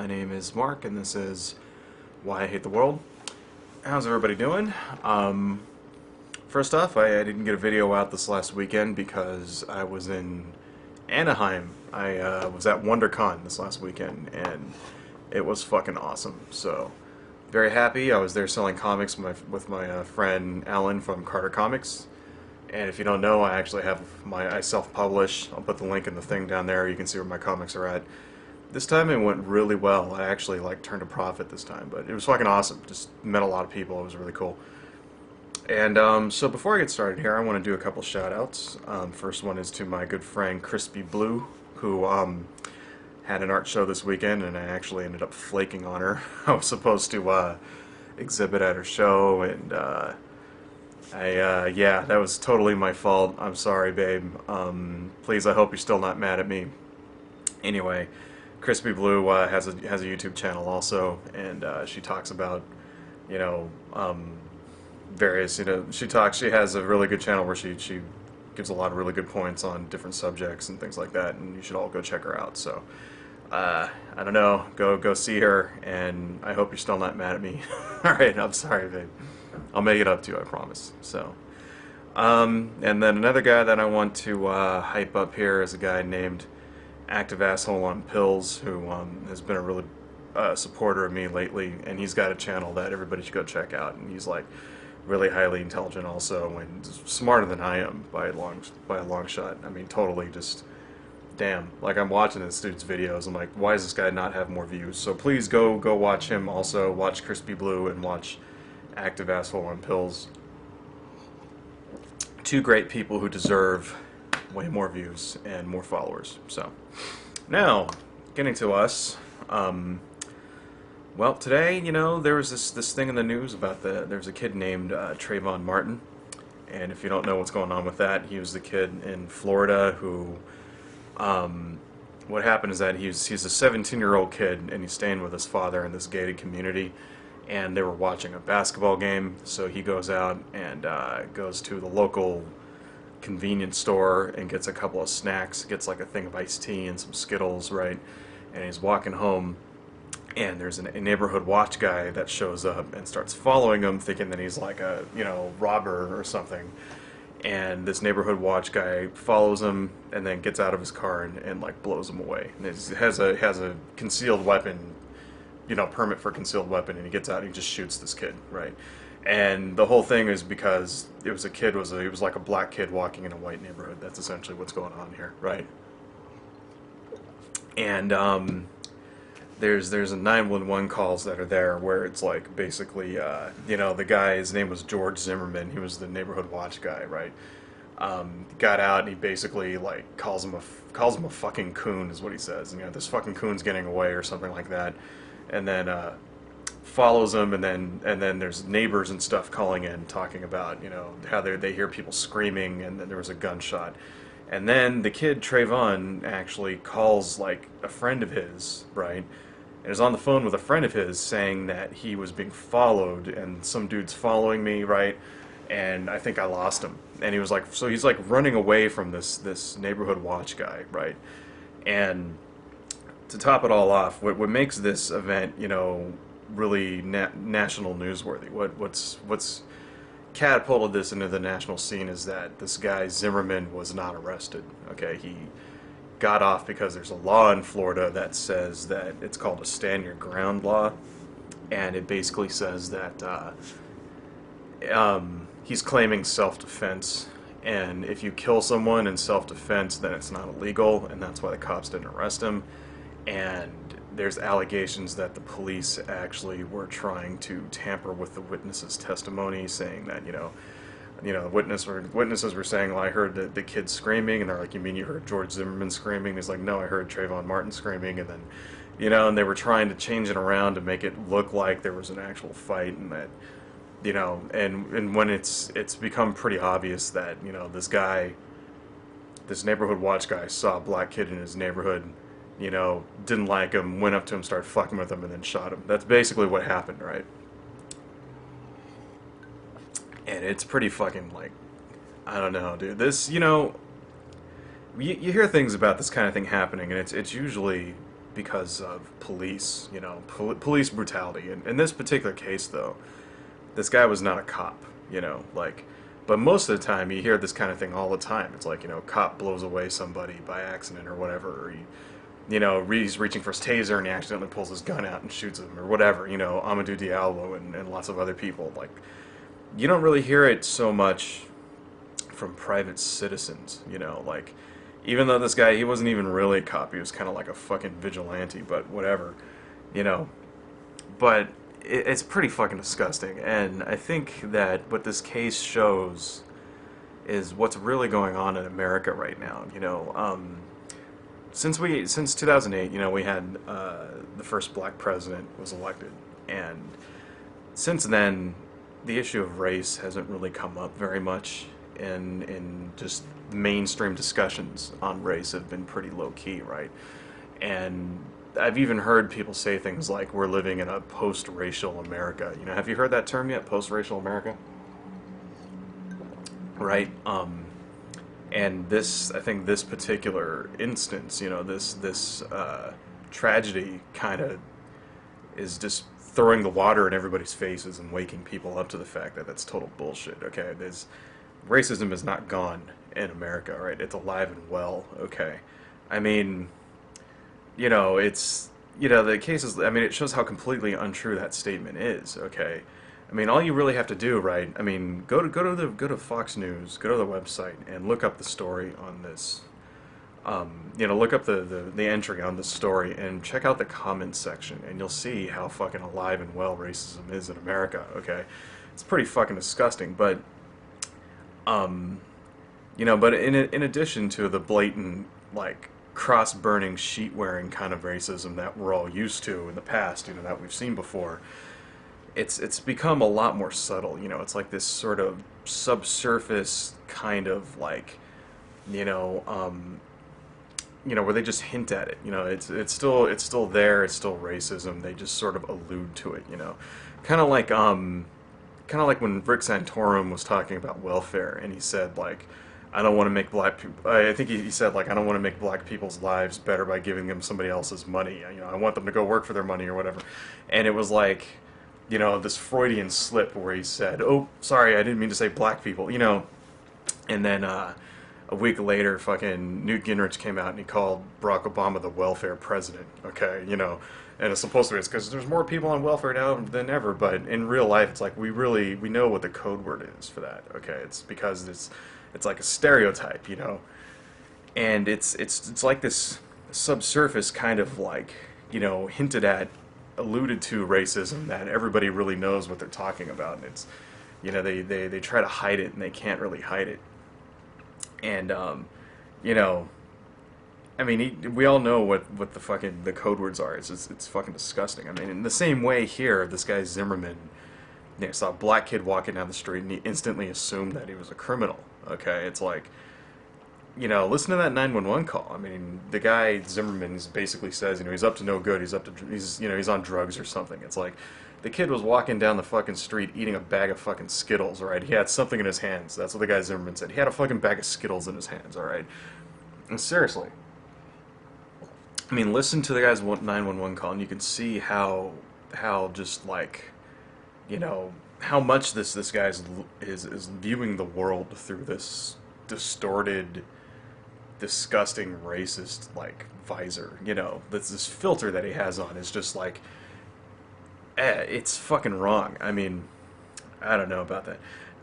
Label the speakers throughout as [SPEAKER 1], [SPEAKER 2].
[SPEAKER 1] My name is Mark, and this is Why I Hate the World. How's everybody doing? First off, I didn't get a video out this last weekend because I was in Anaheim. I was at WonderCon this last weekend, and it was fucking awesome. So, very happy. I was there selling comics with my friend Alan from Carter Comics. And if you don't know, I self-publish. I'll put the link in the thing down there. You can see where my comics are at. This time it went really well. I actually turned a profit this time, but it was fucking awesome. Just met a lot of people. It was really cool. And so before I get started here, I want to do a couple shout outs. First one is to my good friend Crispy Blue, who had an art show this weekend, and I actually ended up flaking on her. I was supposed to exhibit at her show, and yeah, that was totally my fault. I'm sorry, babe. Please, I hope you're still not mad at me. Anyway, Crispy Blue has a YouTube channel also, and she talks about, various, she has a really good channel where she gives a lot of really good points on different subjects and things like that, and you should all go check her out. So, I don't know, go see her, and I hope you're still not mad at me. Alright, I'm sorry, babe. I'll make it up to you, I promise. So, and then another guy that I want to hype up here is a guy named Active Asshole on Pills, who has been a really supporter of me lately, and he's got a channel that everybody should go check out, and he's really highly intelligent also, and smarter than I am by a long shot. I mean, totally just damn. I'm watching this dude's videos, I'm like, why does this guy not have more views? So please go watch him also, watch Crispy Blue, and watch Active Asshole on Pills. Two great people who deserve way more views and more followers. So, now, getting to us, well, today, there was this thing in the news about there's a kid named Trayvon Martin, and if you don't know what's going on with that, he was the kid in Florida who, what happened is that he's a 17-year-old kid, and he's staying with his father in this gated community, and they were watching a basketball game, so he goes out and goes to the local convenience store and gets a couple of snacks, gets a thing of iced tea and some Skittles, right? And he's walking home, and there's a neighborhood watch guy that shows up and starts following him, thinking that he's a robber or something. And this neighborhood watch guy follows him and then gets out of his car and blows him away. And it has a concealed weapon, permit for concealed weapon, and he gets out and he just shoots this kid, right? And the whole thing is because it was like a black kid walking in a white neighborhood. That's essentially what's going on here, right? And there's a 911 calls that are there where it's basically the guy, his name was George Zimmerman. He was the neighborhood watch guy, right? Got out and he basically calls him a fucking coon is what he says. And, this fucking coon's getting away or something like that. And then follows him, and then there's neighbors and stuff calling in, talking about how they hear people screaming, and then there was a gunshot, and then the kid Trayvon actually calls a friend of his, right, and is on the phone with a friend of his saying that he was being followed and some dude's following me, right, and I think I lost him, and he was so he's running away from this neighborhood watch guy, right, and to top it all off, what makes this event really national newsworthy, what's catapulted this into the national scene is that this guy Zimmerman was not arrested. Okay, he got off because there's a law in Florida that says that it's called a stand your ground law, and it basically says that he's claiming self-defense, and if you kill someone in self-defense, then it's not illegal, and that's why the cops didn't arrest him. And there's allegations that the police actually were trying to tamper with the witnesses' testimony, saying that witnesses were saying, well, I heard the kid screaming, and they're like, you mean you heard George Zimmerman screaming? He's like, no, I heard Trayvon Martin screaming, and then and they were trying to change it around to make it look like there was an actual fight, and that and when it's become pretty obvious that this neighborhood watch guy saw a black kid in his neighborhood, didn't like him, went up to him, started fucking with him, and then shot him. That's basically what happened, right? And it's pretty fucking, I don't know, dude. This, you hear things about this kind of thing happening, and it's usually because of police, police brutality. In this particular case, though, this guy was not a cop, like, but most of the time you hear this kind of thing all the time. It's like, cop blows away somebody by accident or whatever, or he's reaching for his taser and he accidentally pulls his gun out and shoots him or whatever, Amadou Diallo and lots of other people. Like, you don't really hear it so much from private citizens, like, even though this guy, he wasn't even really a cop, he was kind of like a fucking vigilante, but whatever, you know. But it's pretty fucking disgusting, and I think that what this case shows is what's really going on in America right now, Since 2008, we had the first black president was elected, and since then, the issue of race hasn't really come up very much, in just mainstream discussions on race have been pretty low key, right? And I've even heard people say things like we're living in a post-racial America. Have you heard that term yet? Post-racial America? Right? And I think this particular instance, this tragedy kind of is just throwing the water in everybody's faces and waking people up to the fact that that's total bullshit, okay? Racism is not gone in America, right? It's alive and well, okay? I mean, the cases, it shows how completely untrue that statement is, okay? I mean, all you really have to do, right? I mean, go to Fox News, go to the website, and look up the story on this. Look up the entry on this story and check out the comments section, and you'll see how fucking alive and well racism is in America. Okay, it's pretty fucking disgusting. But, but in addition to the blatant, like, cross-burning, sheet-wearing kind of racism that we're all used to in the past, that we've seen before, it's become a lot more subtle. It's like this sort of subsurface kind of like, where they just hint at it. It's still there. It's still racism. They just sort of allude to it. Kind of like when Rick Santorum was talking about welfare, and he said, like, I don't want to make black people. I think he said, like, I don't want to make black people's lives better by giving them somebody else's money. I want them to go work for their money or whatever. And it was like, this Freudian slip where he said, "Oh, sorry, I didn't mean to say black people." And then a week later, fucking Newt Gingrich came out and he called Barack Obama the welfare president. Okay, and it's supposed to be, it's because there's more people on welfare now than ever. But in real life, it's like we know what the code word is for that. Okay, it's because it's like a stereotype, and it's like this subsurface kind of like, hinted at, alluded to racism that everybody really knows what they're talking about, and it's, they try to hide it and they can't really hide it. And we all know what the fucking the code words are. It's fucking disgusting. I mean, in the same way here, this guy Zimmerman, saw a black kid walking down the street and he instantly assumed that he was a criminal. Okay, it's like, listen to that 911 call. I mean, the guy Zimmerman basically says, he's up to no good. He's on drugs or something. It's like, the kid was walking down the fucking street eating a bag of fucking Skittles, alright? He had something in his hands. That's what the guy Zimmerman said. He had a fucking bag of Skittles in his hands, alright? And seriously. I mean, listen to the guy's 911 call and you can see how just like, how much this guy is viewing the world through this distorted, disgusting, racist, like, visor. This filter that he has on is just like, it's fucking wrong. I mean, I don't know about that.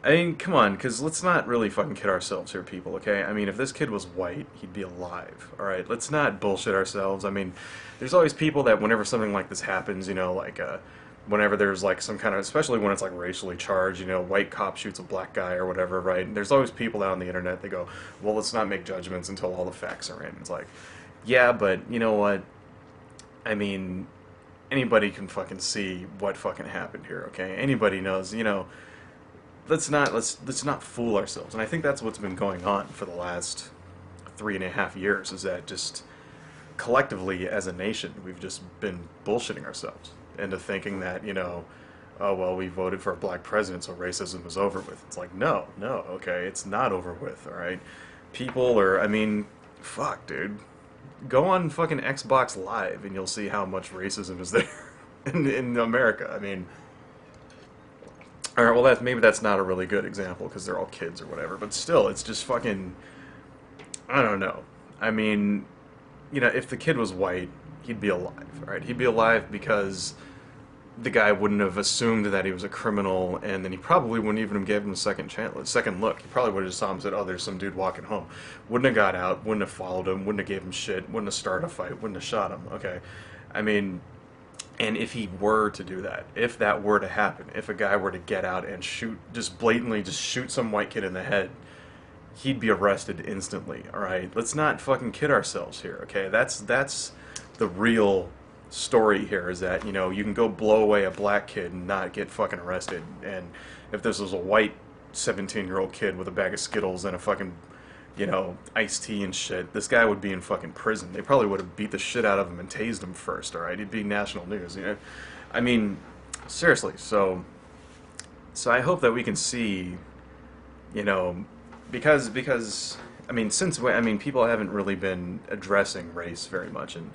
[SPEAKER 1] I mean, come on, because let's not really fucking kid ourselves here, people, okay? I mean, if this kid was white, he'd be alive, alright? Let's not bullshit ourselves. I mean, there's always people that whenever something like this happens, like, whenever there's, like, some kind of, especially when it's, like, racially charged, white cop shoots a black guy or whatever, right? And there's always people out on the internet, they go, well, let's not make judgments until all the facts are in. It's like, yeah, but you know what? I mean, anybody can fucking see what fucking happened here, okay? Anybody knows, let's not fool ourselves. And I think that's what's been going on for the last 3.5 years, is that just collectively as a nation, we've just been bullshitting ourselves into thinking that, oh, well, we voted for a black president, so racism is over with. It's like, no, okay, it's not over with, all right? People are, I mean, fuck, dude. go on fucking Xbox Live and you'll see how much racism is there in America. I mean, all right, well, maybe that's not a really good example because they're all kids or whatever, but still, it's just fucking. I don't know. I mean, if the kid was white, he'd be alive, right? He'd be alive because the guy wouldn't have assumed that he was a criminal, and then he probably wouldn't even have given him a second chance, second look. He probably would have just saw him and said, "Oh, there's some dude walking home." Wouldn't have got out, wouldn't have followed him, wouldn't have gave him shit, wouldn't have started a fight, wouldn't have shot him. Okay, I mean, and if he were to do that, if that were to happen, if a guy were to get out and shoot, just blatantly just shoot some white kid in the head, he'd be arrested instantly. All right, let's not fucking kid ourselves here. Okay, that's the real story here, is that you can go blow away a black kid and not get fucking arrested, and if this was a white 17-year-old kid with a bag of Skittles and a fucking iced tea and shit, this guy would be in fucking prison. They probably would have beat the shit out of him and tased him first. All right, he'd be national news. I mean, seriously. So I hope that we can see, because I mean, people haven't really been addressing race very much, and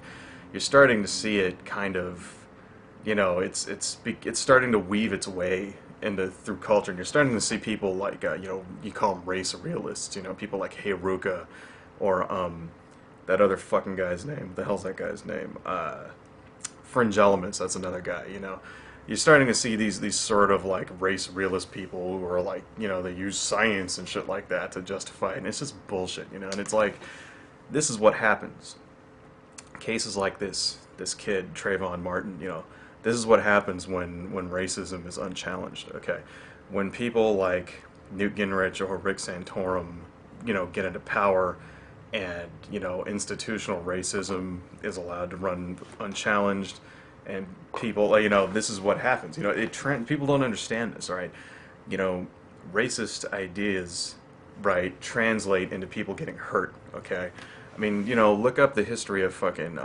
[SPEAKER 1] you're starting to see it kind of, it's starting to weave its way into through culture, and you're starting to see people like you call them race realists, people like Heruka, or that other fucking guy's name. What the hell's that guy's name? Fringe Elements. That's another guy. You're starting to see these sort of like race realist people who are like, they use science and shit like that to justify it, and it's just bullshit, and it's like, this is what happens. Cases like this kid, Trayvon Martin, this is what happens when racism is unchallenged, okay? When people like Newt Gingrich or Rick Santorum, get into power, and, institutional racism is allowed to run unchallenged, and people, this is what happens. People don't understand this, right? Racist ideas, right, translate into people getting hurt, okay? I mean, look up the history of fucking,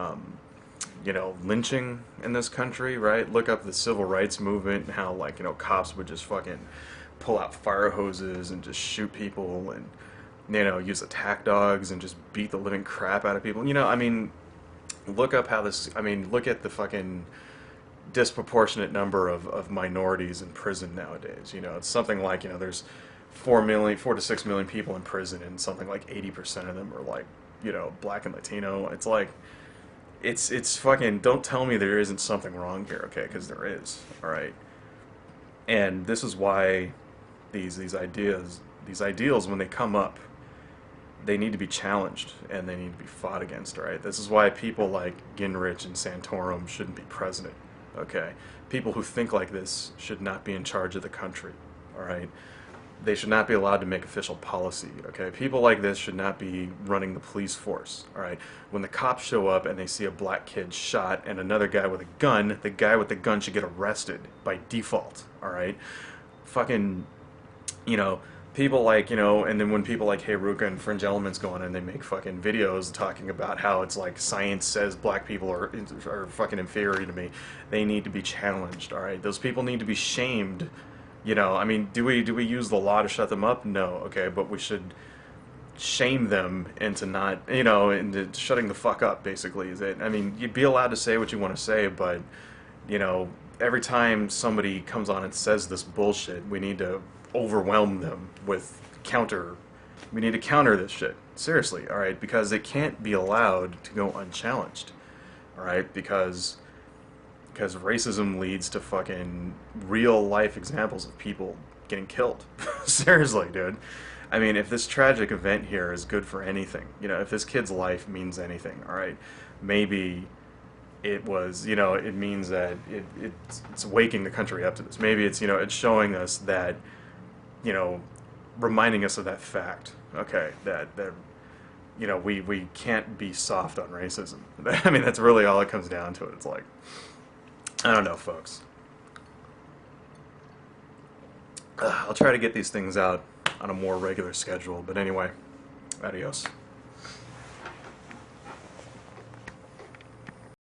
[SPEAKER 1] lynching in this country, right? Look up the civil rights movement and how, like, cops would just fucking pull out fire hoses and just shoot people and, use attack dogs and just beat the living crap out of people. I mean, look up how look at the fucking disproportionate number of minorities in prison nowadays. It's something like, there's 4 to 6 million people in prison, and something like 80% of them are like, black and Latino. It's like, it's fucking, don't tell me there isn't something wrong here, okay? Because there is, all right? And this is why these ideals, when they come up, they need to be challenged, and they need to be fought against, all right? This is why people like Gingrich and Santorum shouldn't be president, okay? People who think like this should not be in charge of the country, all right? They should not be allowed to make official policy, okay? People like this should not be running the police force, all right? When the cops show up and they see a black kid shot and another guy with a gun, the guy with the gun should get arrested by default, all right? Fucking, people like, and then when people like Heruka and Fringe Elements go on and they make fucking videos talking about how it's like science says black people are fucking inferior to me, they need to be challenged, all right? Those people need to be shamed. I mean, do we use the law to shut them up? No, okay, but we should shame them into not, into shutting the fuck up, basically. I mean, you'd be allowed to say what you want to say, but, every time somebody comes on and says this bullshit, we need to overwhelm them with we need to counter this shit. Seriously, all right? Because it can't be allowed to go unchallenged, all right? Because racism leads to fucking real life examples of people getting killed. Seriously, dude. I mean, if this tragic event here is good for anything, if this kid's life means anything, all right, maybe it was, it means that it's waking the country up to this. Maybe it's, it's showing us that, reminding us of that fact, okay, that we can't be soft on racism. I mean, that's really all it comes down to. It's like, I don't know, folks. I'll try to get these things out on a more regular schedule, but anyway, adios.